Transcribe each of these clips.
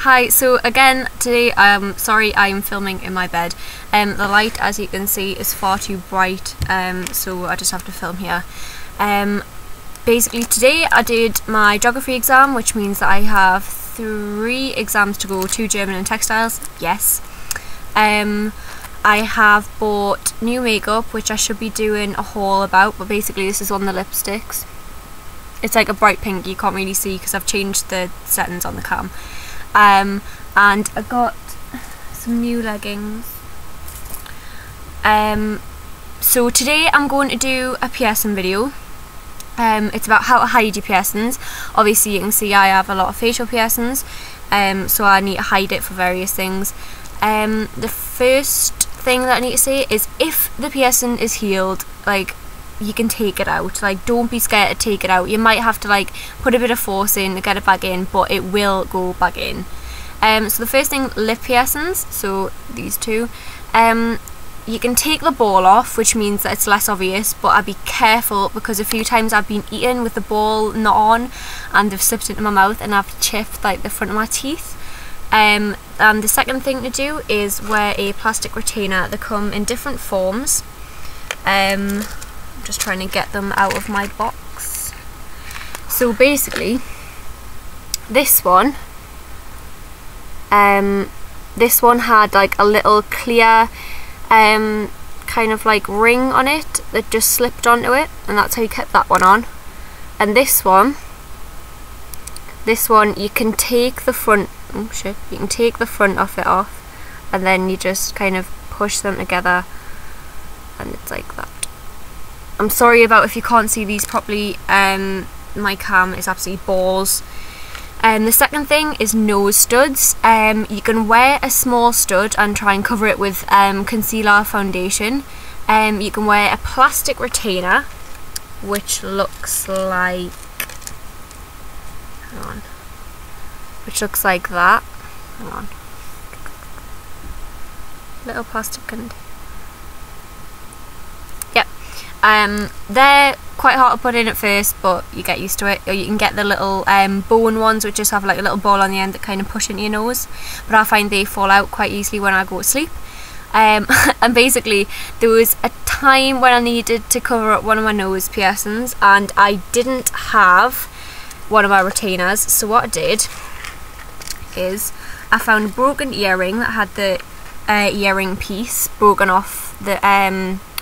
Hi, so again today sorry I'm filming in my bed. The light, as you can see, is far too bright, so I just have to film here. Basically today I did my geography exam, which means that I have 3 exams to go, 2 German and textiles, yes. I have bought new makeup, which I should be doing a haul about, but basically this is on the lipsticks. It's like a bright pink, you can't really see because I've changed the settings on the cam. And I got some new leggings. So today I'm going to do a piercing video. It's about how to hide your piercings. Obviously you can see I have a lot of facial piercings, so I need to hide it for various things. The first thing that I need to say is, if the piercing is healed, like, you can take it out. Like, don't be scared to take it out. You might have to like put a bit of force in to get it back in, but it will go back in. So the first thing, lip piercings, so these two. You can take the ball off, which means that it's less obvious, but I'd be careful because a few times I've been eating with the ball not on and they've slipped into my mouth and I've chipped like the front of my teeth. And the second thing to do is wear a plastic retainer. They come in different forms. I'm just trying to get them out of my box. So basically this one had like a little clear kind of like ring on it that just slipped onto it, and that's how you kept that one on. And this one you can take the front, oh shit, you can take the front of it off and then you just kind of push them together and it's like that. I'm sorry about if you can't see these properly, my cam is absolutely balls. The second thing is nose studs. You can wear a small stud and try and cover it with concealer foundation. You can wear a plastic retainer, which looks like, hang on, which looks like that. Hang on, little plastic container. Yep. They're quite hard to put in at first, but you get used to it. Or you can get the little bone ones, which just have like a little ball on the end that kind of push into your nose, but I find they fall out quite easily when I go to sleep. And basically there was a time when I needed to cover up one of my nose piercings and I didn't have one of my retainers, so what I did is I found a broken earring that had the earring piece broken off the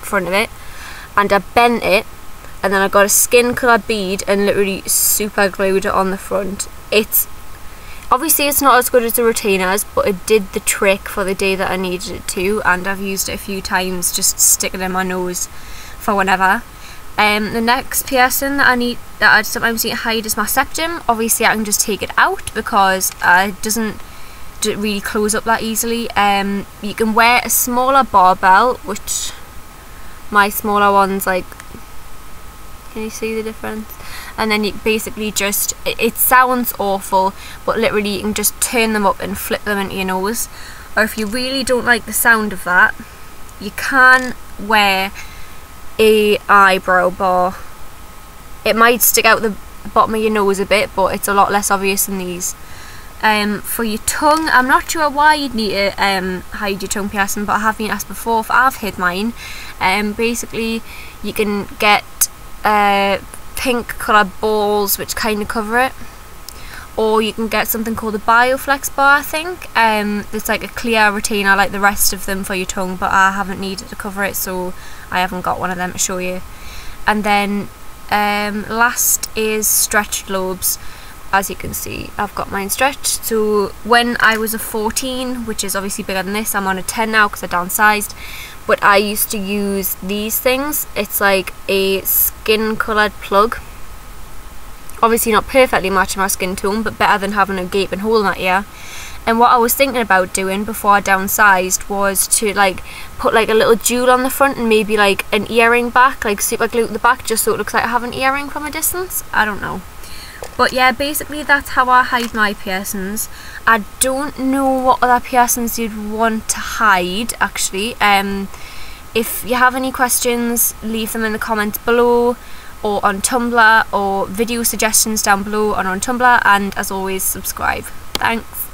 front of it, and I bent it, and then I got a skin coloured bead and literally super glued it on the front. It's obviously it's not as good as the retainers, but it did the trick for the day that I needed it to, and I've used it a few times, just sticking it in my nose for whenever. The next piercing that I sometimes need to hide is my septum. Obviously I can just take it out because it doesn't really close up that easily. You can wear a smaller barbell, which my smaller one's like, can you see the difference? And then you basically just, it sounds awful, but literally you can just turn them up and flip them into your nose. Or if you really don't like the sound of that, you can wear a eyebrow bar. It might stick out the bottom of your nose a bit, but it's a lot less obvious than these. For your tongue, I'm not sure why you'd need to hide your tongue piercing, but I have been asked before if I've hid mine. Basically you can get pink coloured balls which kind of cover it, or you can get something called a Bioflex bar, I think. It's like a clear retainer like the rest of them for your tongue, but I haven't needed to cover it, so I haven't got one of them to show you. And then last is stretched lobes. As you can see, I've got mine stretched. So when I was a 14, which is obviously bigger than this, I'm on a 10 now because I downsized, but I used to use these things. It's like a skin coloured plug. Obviously not perfectly matching my skin tone, but better than having a gaping hole in my ear. And what I was thinking about doing before I downsized was to like put like a little jewel on the front and maybe like an earring back, like super glue at the back, just so it looks like I have an earring from a distance. I don't know. But yeah, basically that's how I hide my piercings. I don't know what other piercings you'd want to hide actually. If you have any questions, leave them in the comments below, or on Tumblr, or video suggestions down below or on Tumblr, and as always, subscribe. Thanks.